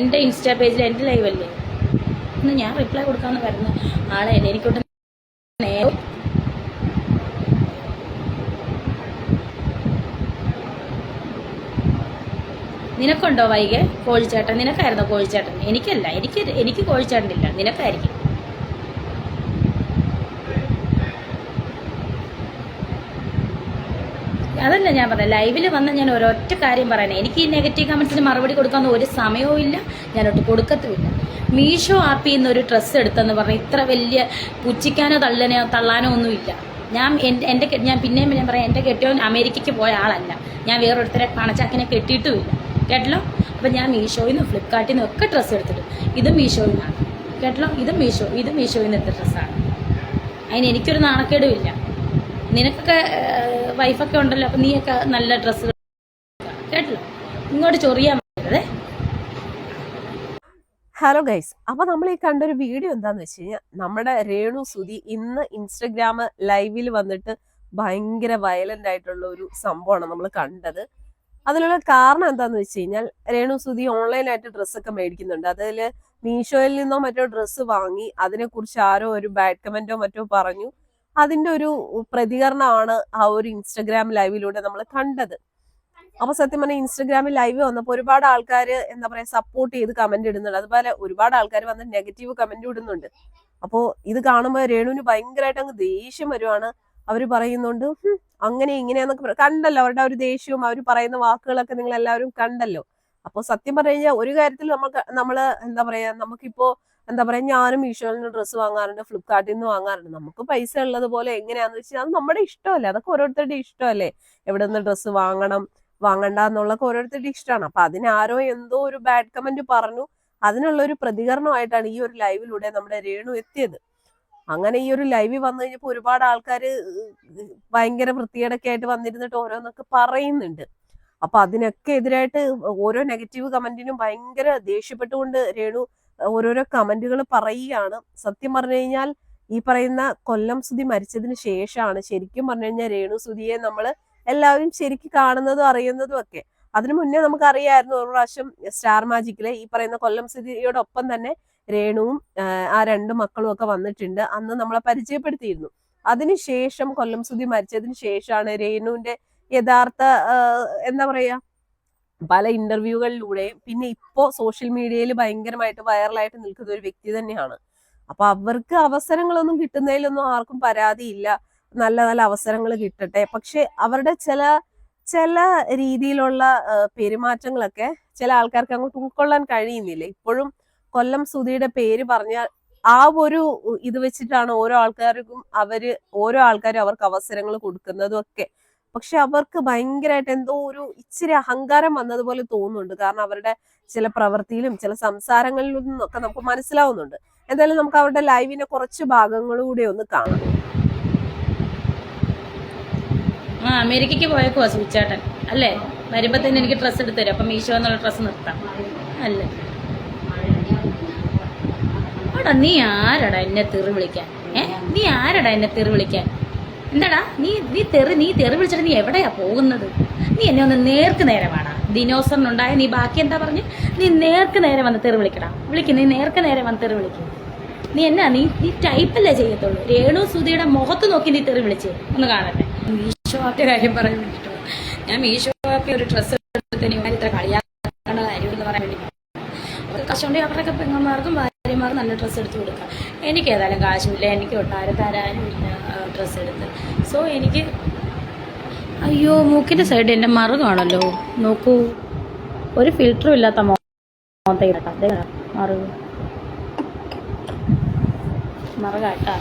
എൻ്റെ ഇൻസ്റ്റാ പേജിൽ എൻ്റെ ലൈവ് അല്ലേ ഇന്ന് ഞാൻ റിപ്ലൈ കൊടുക്കാമെന്ന് വരുന്ന ആളെ എനിക്കൊട്ട് നേരം നിനക്കുണ്ടോ വൈകെ കോഴിച്ചേട്ടൻ? നിനക്കായിരുന്നോ കോഴിച്ചേട്ടൻ? എനിക്കല്ല, എനിക്ക് കോഴിച്ചേട്ടനില്ല, നിനക്കായിരിക്കും. അതല്ല ഞാൻ പറഞ്ഞത്, ലൈവിൽ വന്ന ഞാൻ ഒരൊറ്റ കാര്യം പറയണേ, എനിക്ക് ഈ നെഗറ്റീവ് കമൻസിന് മറുപടി കൊടുക്കാൻ ഒരു സമയവും ഇല്ല, ഞാനൊട്ട് കൊടുക്കത്തുമില്ല. മീഷോ ആപ്പിൽ നിന്ന് ഒരു ഡ്രസ്സ് എടുത്തെന്ന് പറഞ്ഞാൽ ഇത്ര വലിയ പുച്ഛിക്കാനോ തള്ളാനോ ഒന്നുമില്ല. ഞാൻ പിന്നെയും ഞാൻ പറയാം, എൻ്റെ കെട്ടിയവൻ അമേരിക്കയ്ക്ക് പോയ ആളല്ല, ഞാൻ വേറൊരുത്തരെ കണച്ചാക്കിനെ കെട്ടിയിട്ടുമില്ല, കേട്ടല്ലോ. അപ്പം ഞാൻ മീഷോയിൽ നിന്ന് ഫ്ലിപ്കാർട്ടിൽ നിന്ന് ഒക്കെ ഡ്രസ്സ് എടുത്തിട്ടു. ഇത് മീഷോയിൽ നിന്നാണ്, കേട്ടല്ലോ. ഇത് മീഷോയിൽ നിന്ന് എടുത്ത ഡ്രസ്സാണ്. അതിന് എനിക്കൊരു നാണക്കേടും ഇല്ല. നിനക്കൊക്കെ വൈഫൊക്കെ ഉണ്ടല്ലോ, അപ്പം നീയൊക്കെ നല്ല ഡ്രസ്സ് കേട്ടല്ലോ. ഇങ്ങോട്ട് ചൊറിയാൻ പറ്റരുതേ. ഹലോ ഗൈസ്, അപ്പൊ നമ്മൾ ഈ കണ്ടൊരു വീഡിയോ എന്താന്ന് വെച്ച് കഴിഞ്ഞാൽ, നമ്മുടെ രേണു സുധി ഇന്ന് ഇൻസ്റ്റഗ്രാം ലൈവിൽ വന്നിട്ട് ഭയങ്കര വയലന്റ് ആയിട്ടുള്ള ഒരു സംഭവമാണ് നമ്മൾ കണ്ടത്. അതിനുള്ള കാരണം എന്താന്ന് വെച്ച് കഴിഞ്ഞാൽ, രേണു സുധി ഓൺലൈനായിട്ട് ഡ്രസ്സൊക്കെ മേടിക്കുന്നുണ്ട്. അതിൽ മീഷോയിൽ നിന്നോ മറ്റോ ഡ്രസ്സ് വാങ്ങി അതിനെക്കുറിച്ച് ആരോ ഒരു ബാഡ് കമന്റോ മറ്റോ പറഞ്ഞു. അതിന്റെ ഒരു പ്രതികരണമാണ് ആ ഒരു ഇൻസ്റ്റഗ്രാം ലൈവിലൂടെ നമ്മൾ കണ്ടത്. അപ്പൊ സത്യം പറഞ്ഞാൽ ഇൻസ്റ്റഗ്രാമിൽ ലൈവ് വന്നപ്പോൾ ഒരുപാട് ആൾക്കാർ എന്താ പറയാ സപ്പോർട്ട് ചെയ്ത് കമന്റ് ഇടുന്നുണ്ട്. അതുപോലെ ഒരുപാട് ആൾക്കാർ വന്ന് നെഗറ്റീവ് കമന്റ് ഇടുന്നുണ്ട്. അപ്പോൾ ഇത് കാണുമ്പോൾ രേണുവിന് ഭയങ്കരമായിട്ട് അങ്ങ് ദേഷ്യം വരുവാണ്. അവർ പറയുന്നുണ്ട് അങ്ങനെ ഇങ്ങനെയാന്നൊക്കെ കണ്ടല്ലോ, അവരുടെ ഒരു ദേഷ്യവും അവർ പറയുന്ന വാക്കുകളൊക്കെ നിങ്ങൾ എല്ലാവരും കണ്ടല്ലോ. അപ്പോൾ സത്യം പറഞ്ഞു കഴിഞ്ഞാൽ ഒരു കാര്യത്തിൽ നമ്മള് എന്താ പറയാ, നമുക്കിപ്പോ എന്താ പറയാ, ഞാനും മീഷോയിൽ നിന്ന് ഡ്രസ്സ് വാങ്ങാറുണ്ട്, ഫ്ലിപ്കാർട്ടിൽ നിന്ന് വാങ്ങാറുണ്ട്. നമുക്ക് പൈസ ഉള്ളത് പോലെ എങ്ങനെയാന്ന് വെച്ചാൽ അത് നമ്മുടെ ഇഷ്ടമല്ലേ, അതൊക്കെ ഓരോരുത്തരുടെ ഇഷ്ടമല്ലേ, എവിടെ നിന്ന് ഡ്രസ്സ് വാങ്ങണം വാങ്ങണ്ട എന്നുള്ളതൊക്കെ ഓരോരുത്തരുടെ ഇഷ്ടമാണ്. അപ്പൊ അതിനാരോ എന്തോ ഒരു ബാഡ് കമന്റ് പറഞ്ഞു, അതിനുള്ള ഒരു പ്രതികരണമായിട്ടാണ് ഈ ഒരു ലൈവിലൂടെ നമ്മുടെ രേണു എത്തിയത്. അങ്ങനെ ഈ ഒരു ലൈവിൽ വന്നു കഴിഞ്ഞപ്പോൾ ഒരുപാട് ആൾക്കാർ ഭയങ്കര വൃത്തികേടൊക്കെ ആയിട്ട് വന്നിരുന്നിട്ട് ഓരോന്നൊക്കെ പറയുന്നുണ്ട്. അപ്പൊ അതിനൊക്കെ എതിരായിട്ട് ഓരോ നെഗറ്റീവ് കമന്റിനും ഭയങ്കര ദേഷ്യപ്പെട്ടുകൊണ്ട് രേണു ഓരോരോ കമന്റുകൾ പറയുകയാണ്. സത്യം പറഞ്ഞു കഴിഞ്ഞാൽ ഈ പറയുന്ന കൊല്ലം സുധി മരിച്ചതിന് ശേഷമാണ് ശരിക്കും പറഞ്ഞു കഴിഞ്ഞാൽ രേണു സുധിയെ നമ്മള് എല്ലാവരും ശരിക്കും കാണുന്നതും അറിയുന്നതും ഒക്കെ. അതിനു മുന്നേ നമുക്ക് അറിയായിരുന്നു, ഒരു പ്രാവശ്യം സ്റ്റാർ മാജിക്കിലെ ഈ പറയുന്ന കൊല്ലം സുധിയോടൊപ്പം തന്നെ രേണുവും ആ രണ്ട് മക്കളും ഒക്കെ വന്നിട്ടുണ്ട്. അന്ന് നമ്മളെ പരിചയപ്പെടുത്തിയിരുന്നു. അതിനുശേഷം കൊല്ലം സുധി മരിച്ചതിന് ശേഷമാണ് രേണുവിന്റെ യഥാർത്ഥ എന്താ പറയാ പല ഇന്റർവ്യൂകളിലൂടെയും പിന്നെ ഇപ്പോ സോഷ്യൽ മീഡിയയിൽ ഭയങ്കരമായിട്ട് വൈറലായിട്ട് നിൽക്കുന്ന ഒരു വ്യക്തി തന്നെയാണ്. അപ്പൊ അവർക്ക് അവസരങ്ങളൊന്നും കിട്ടുന്നതിലൊന്നും ആർക്കും പരാതിയില്ല, നല്ല നല്ല അവസരങ്ങൾ കിട്ടട്ടെ. പക്ഷെ അവരുടെ ചില രീതിയിലുള്ള പെരുമാറ്റങ്ങളൊക്കെ ചില ആൾക്കാർക്ക് അങ്ങോട്ട് ഉൾക്കൊള്ളാൻ കഴിയുന്നില്ല. ഇപ്പോഴും കൊല്ലം സുധിയുടെ പേര് പറഞ്ഞാൽ ആ ഒരു ഇത് വെച്ചിട്ടാണ് ഓരോ ആൾക്കാർക്കും അവർക്ക് അവസരങ്ങൾ കൊടുക്കുന്നതും ഒക്കെ. പക്ഷെ അവർക്ക് ഭയങ്കരമായിട്ട് എന്തോ ഒരു ഇച്ചിരി അഹങ്കാരം വന്നതുപോലെ തോന്നുന്നുണ്ട്. കാരണം അവരുടെ ചില പ്രവൃത്തിയിലും ചില സംസാരങ്ങളിലും ഒക്കെ നമുക്ക് മനസ്സിലാവുന്നുണ്ട്. എന്തായാലും നമുക്ക് അവരുടെ ലൈവിന്റെ കുറച്ച് ഭാഗങ്ങളൂടെ ഒന്ന് കാണാം. അമേരിക്കയ്ക്ക് പോയേക്കുവാ സുചേട്ടൻ അല്ലേ? വരുമ്പോ തന്നെ എനിക്ക് ഡ്രസ്സ് എടുത്തു തരും. അപ്പൊ മീഷോ എന്നുള്ള ഡ്രസ്സ് നിർത്താം അല്ലേ? എടാ നീ ആരടാ എന്നെ തെറി വിളിക്കാൻ? നീ ആരടാ എന്നെ തെറി വിളിക്കാൻ? എന്താടാ നീ തെറി വിളിച്ചിട്ട് നീ എവിടെയാ പോകുന്നത്? നീ എന്നെ ഒന്ന് നേർക്ക് നേരെ വേണം. ദിനോസറിനുണ്ടായ നീ ബാക്കി എന്താ പറഞ്ഞു? നീ നേർക്ക് നേരെ വന്ന് തെറി വിളിക്കടാ. നീ നേർക്ക് നേരെ വന്ന് തെറി വിളിക്കും. നീ എന്നാ നീ ടൈപ്പല്ലേ ചെയ്യത്തുള്ളൂ. രേണു സുധിയുടെ മുഖത്ത് നോക്കി നീ തെറി വിളിച്ച് ഒന്ന് കാണട്ടെ. മീഷോ ആപ്പിന്റെ കാര്യം പറയാൻ വേണ്ടിയിട്ടുള്ള ഞാൻ മീഷോ ആപ്പിൽ ഒരു ഡ്രസ്സ് എടുത്തതിന് ഇത്ര കളിയാക്കേണ്ട കാര്യം എന്ന് പറയാൻ വേണ്ടി കശുണ്ടെങ്കിൽ അവരുടെയൊക്കെ പെങ്ങന്മാർക്കും ഭാര്യമാർക്കും നല്ല ഡ്രസ്സ് എടുത്ത് കൊടുക്കാം. എനിക്ക് ഏതായാലും കാശുമില്ല, എനിക്ക് ഒട്ടാരും തരാനും ഇല്ല ഡ്രസ്സ് എടുത്ത്. സോ എനിക്ക് അയ്യോ മൂക്കിൻ്റെ സൈഡ് എൻ്റെ മറുകാണല്ലോ, നോക്കൂ, ഒരു ഫിൽറ്ററും ഇല്ലാത്ത മറുകാട്ടാ.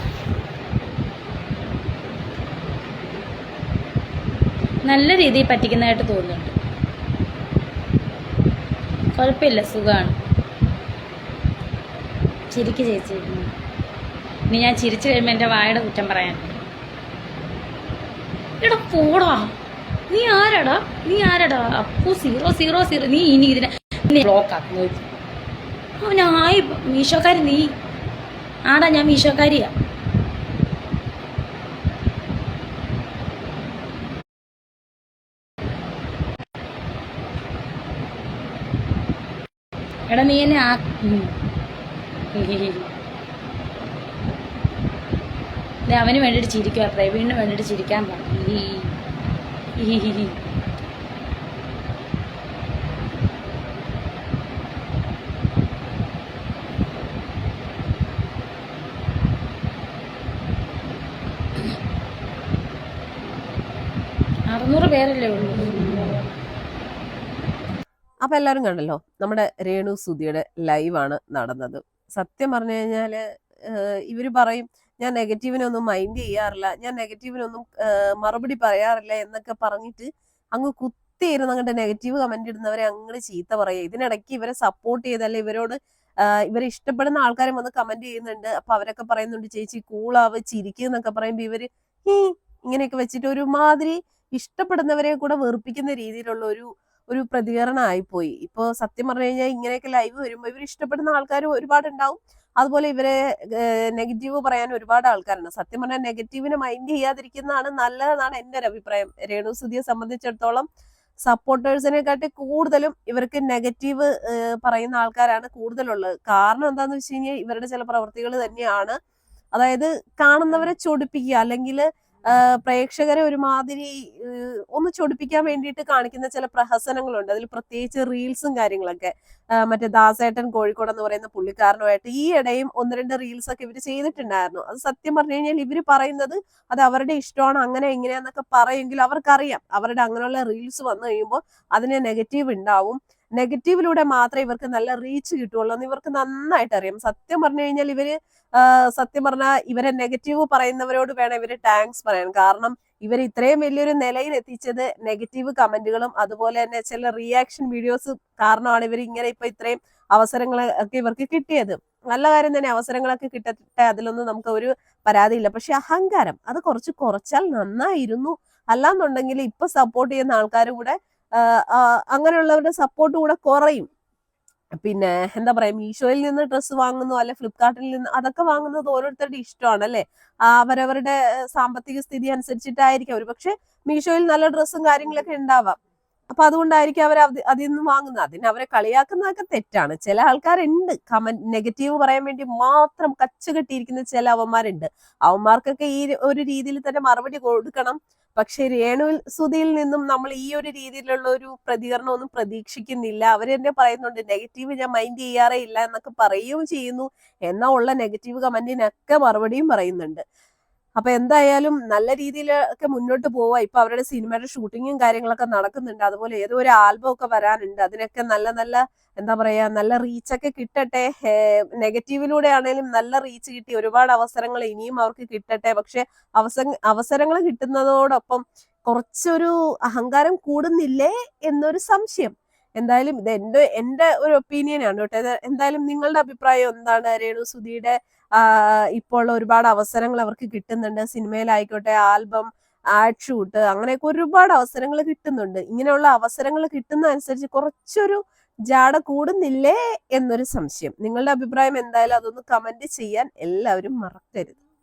നല്ല രീതിയിൽ പറ്റിക്കുന്നതായിട്ട് തോന്നുന്നുണ്ട്. കുഴപ്പമില്ല, സുഖമാണ്. ചിരിക്ക് ചേച്ചി. ഇനി ഞാൻ ചിരിച്ചു കഴിയുമ്പോൾ എൻ്റെ വായുടെ കുറ്റം പറയാൻ. എടാ പോടാ, നീ ആരടാ അപ്പു 000. നീ ഇനി ഇതിനെ ബ്ലോക്ക് ആക്കി നോക്കി. അവനായി മീഷോക്കാരി നീ ആടാ, ഞാൻ മീഷോക്കാരിയാ. എടാ നീ എന്നെ അവന് വേണ്ടിയിട്ട് ചിരിക്കുക, പ്രവീണിന് വേണ്ടിയിട്ട് ചിരിക്കാൻ പറഞ്ഞു. 600 പേരല്ലേ ഉള്ളൂ. അപ്പൊ എല്ലാവരും കണ്ടല്ലോ, നമ്മുടെ രേണു സുധിയുടെ ലൈവാണ് നടന്നത്. സത്യം പറഞ്ഞു കഴിഞ്ഞാല് ഇവര് പറയും ഞാൻ നെഗറ്റീവിനൊന്നും മൈൻഡ് ചെയ്യാറില്ല, ഞാൻ നെഗറ്റീവിനൊന്നും മറുപടി പറയാറില്ല എന്നൊക്കെ പറഞ്ഞിട്ട് അങ്ങ് കുത്തിയിരുന്ന് അങ്ങോട്ട് നെഗറ്റീവ് കമന്റ് ഇടുന്നവരെ അങ്ങോട്ട് ചീത്ത പറയുക. ഇതിനിടയ്ക്ക് ഇവരെ സപ്പോർട്ട് ചെയ്തല്ലേ, ഇവരോട് ഇവരെ ഇഷ്ടപ്പെടുന്ന ആൾക്കാരും വന്ന് കമന്റ് ചെയ്യുന്നുണ്ട്. അപ്പൊ അവരൊക്കെ പറയുന്നുണ്ട് ചേച്ചി കൂളാവ് ചിരിക്കുക എന്നൊക്കെ പറയുമ്പോ ഇവര് ഇങ്ങനെയൊക്കെ വെച്ചിട്ട് ഒരുമാതിരി ഇഷ്ടപ്പെടുന്നവരെ കൂടെ വെറുപ്പിക്കുന്ന രീതിയിലുള്ള ഒരു പ്രതികരണം ആയിപ്പോയി. ഇപ്പൊ സത്യം പറഞ്ഞു കഴിഞ്ഞാൽ ഇങ്ങനെയൊക്കെ ലൈവ് വരുമ്പോൾ ഇവർ ഇഷ്ടപ്പെടുന്ന ആൾക്കാർ ഒരുപാടുണ്ടാവും, അതുപോലെ ഇവരെ നെഗറ്റീവ് പറയാൻ ഒരുപാട് ആൾക്കാരുണ്ട്. സത്യം പറഞ്ഞാൽ നെഗറ്റീവിനെ മൈൻഡ് ചെയ്യാതിരിക്കുന്നതാണ് നല്ലതെന്നാണ് എൻ്റെ ഒരു അഭിപ്രായം. രേണു സുധിയെ സംബന്ധിച്ചിടത്തോളം സപ്പോർട്ടേഴ്സിനെക്കാട്ടി കൂടുതലും ഇവർക്ക് നെഗറ്റീവ് പറയുന്ന ആൾക്കാരാണ് കൂടുതലുള്ളത്. കാരണം എന്താന്ന് വെച്ച് കഴിഞ്ഞാൽ ഇവരുടെ ചില പ്രവൃത്തികൾ തന്നെയാണ്. അതായത് കാണുന്നവരെ ചൊടിപ്പിക്കുക, അല്ലെങ്കിൽ പ്രേക്ഷകരെ ഒരുമാതിരി ഒന്ന് ചൊടിപ്പിക്കാൻ വേണ്ടിയിട്ട് കാണിക്കുന്ന ചില പ്രഹസനങ്ങളുണ്ട്. അതിൽ പ്രത്യേകിച്ച് റീൽസും കാര്യങ്ങളൊക്കെ മറ്റേ ദാസേട്ടൻ കോഴിക്കോട് എന്ന് പറയുന്ന പുള്ളിക്കാരനുമായിട്ട് ഈ ഇടയും 1-2 റീൽസ് ഒക്കെ ഇവര് ചെയ്തിട്ടുണ്ടായിരുന്നു. അത് സത്യം പറഞ്ഞു കഴിഞ്ഞാൽ ഇവര് പറയുന്നത് അത് അവരുടെ ഇഷ്ടമാണ്, അങ്ങനെ ഇങ്ങനെയാന്നൊക്കെ പറയുമെങ്കിൽ അവർക്കറിയാം അവരുടെ അങ്ങനെയുള്ള റീൽസ് വന്നു കഴിയുമ്പോൾ അതിന് നെഗറ്റീവ് ഉണ്ടാവും. നെഗറ്റീവിലൂടെ മാത്രമേ ഇവർക്ക് നല്ല റീച്ച് കിട്ടുള്ളൂ എന്ന് ഇവർക്ക് നന്നായിട്ട് അറിയാം. സത്യം പറഞ്ഞു കഴിഞ്ഞാൽ ഇവര് സത്യം പറഞ്ഞാൽ ഇവരെ നെഗറ്റീവ് പറയുന്നവരോട് വേണം ഇവര് താങ്ക്സ് പറയാൻ. കാരണം ഇവർ ഇത്രയും വലിയൊരു നിലയിൽ എത്തിച്ചത് നെഗറ്റീവ് കമന്റുകളും അതുപോലെ തന്നെ ചില റിയാക്ഷൻ വീഡിയോസ് കാരണമാണ് ഇവർ ഇങ്ങനെ ഇപ്പൊ ഇത്രയും അവസരങ്ങൾ ഒക്കെ ഇവർക്ക് കിട്ടിയത്. നല്ല കാര്യം തന്നെ, അവസരങ്ങളൊക്കെ കിട്ടട്ടെ, അതിലൊന്നും നമുക്ക് ഒരു പരാതിയില്ല. പക്ഷെ അഹങ്കാരം അത് കുറച്ചാൽ നന്നായിരുന്നു. അല്ലാന്നുണ്ടെങ്കിൽ ഇപ്പൊ സപ്പോർട്ട് ചെയ്യുന്ന ആൾക്കാർ കൂടെ അങ്ങനെയുള്ളവരുടെ സപ്പോർട്ട് കൂടെ കുറയും. പിന്നെ എന്താ പറയാ, മീഷോയിൽ നിന്ന് ഡ്രസ്സ് വാങ്ങുന്നു അല്ലെ ഫ്ലിപ്കാർട്ടിൽ നിന്ന്, അതൊക്കെ വാങ്ങുന്നത് ഓരോരുത്തരുടെ ഇഷ്ടമാണ് അല്ലെ. അവരവരുടെ സാമ്പത്തിക സ്ഥിതി അനുസരിച്ചിട്ടായിരിക്കും ഒരു പക്ഷെ മീഷോയിൽ നല്ല ഡ്രസ്സും കാര്യങ്ങളൊക്കെ ഉണ്ടാവാം. അപ്പൊ അതുകൊണ്ടായിരിക്കും അവർ അതിൽ നിന്ന് വാങ്ങുന്നത്. അതിന് അവരെ കളിയാക്കുന്നതൊക്കെ തെറ്റാണ്. ചില ആൾക്കാരുണ്ട് കമന്റ് നെഗറ്റീവ് പറയാൻ വേണ്ടി മാത്രം കച്ചുകെട്ടിയിരിക്കുന്ന ചില അവന്മാരുണ്ട്. അവന്മാർക്കൊക്കെ ഈ ഒരു രീതിയിൽ തന്നെ മറുപടി കൊടുക്കണം. പക്ഷെ രേണു സുധിയിൽ നിന്നും നമ്മൾ ഈ ഒരു രീതിയിലുള്ള ഒരു പ്രതികരണം ഒന്നും പ്രതീക്ഷിക്കുന്നില്ല. അവര് തന്നെ പറയുന്നുണ്ട് നെഗറ്റീവ് ഞാൻ മൈൻഡ് ചെയ്യാറേ ഇല്ല എന്നൊക്കെ പറയുകയും ചെയ്യുന്നു. എന്നാ ഉള്ള നെഗറ്റീവ് കമന്റിനൊക്കെ മറുപടിയും പറയുന്നുണ്ട്. അപ്പൊ എന്തായാലും നല്ല രീതിയിലൊക്കെ മുന്നോട്ട് പോവാ. ഇപ്പൊ അവരുടെ സിനിമയുടെ ഷൂട്ടിങ്ങും കാര്യങ്ങളൊക്കെ നടക്കുന്നുണ്ട്. അതുപോലെ ഏതോ ഒരു ആൽബം ഒക്കെ വരാനുണ്ട്. അതിനൊക്കെ നല്ല എന്താ പറയാ നല്ല റീച്ചൊക്കെ കിട്ടട്ടെ. നെഗറ്റീവിലൂടെ ആണെങ്കിലും നല്ല റീച്ച് കിട്ടി ഒരുപാട് അവസരങ്ങൾ ഇനിയും അവർക്ക് കിട്ടട്ടെ. പക്ഷെ അവസരങ്ങൾ കിട്ടുന്നതോടൊപ്പം കുറച്ചൊരു അഹങ്കാരം കൂടുന്നില്ലേ എന്നൊരു സംശയം. എന്തായാലും ഇത് എന്റെ ഒരു ഒപ്പീനിയൻ ആണ് കേട്ടോ. എന്തായാലും നിങ്ങളുടെ അഭിപ്രായം എന്താണ്? രേണു സുധിയുടെ ഇപ്പോൾ ഒരുപാട് അവസരങ്ങൾ അവർക്ക് കിട്ടുന്നുണ്ട്. സിനിമയിലായിക്കോട്ടെ, ആൽബം, ആഡ് ഷൂട്ട്, അങ്ങനെയൊക്കെ ഒരുപാട് അവസരങ്ങൾ കിട്ടുന്നുണ്ട്. ഇങ്ങനെയുള്ള അവസരങ്ങൾ കിട്ടുന്ന അനുസരിച്ച് കുറച്ചൊരു ജാട കൂടുന്നില്ലേ എന്നൊരു സംശയം. നിങ്ങളുടെ അഭിപ്രായം എന്തായാലും അതൊന്ന് കമന്റ് ചെയ്യാൻ എല്ലാവരും മറക്കരുത്.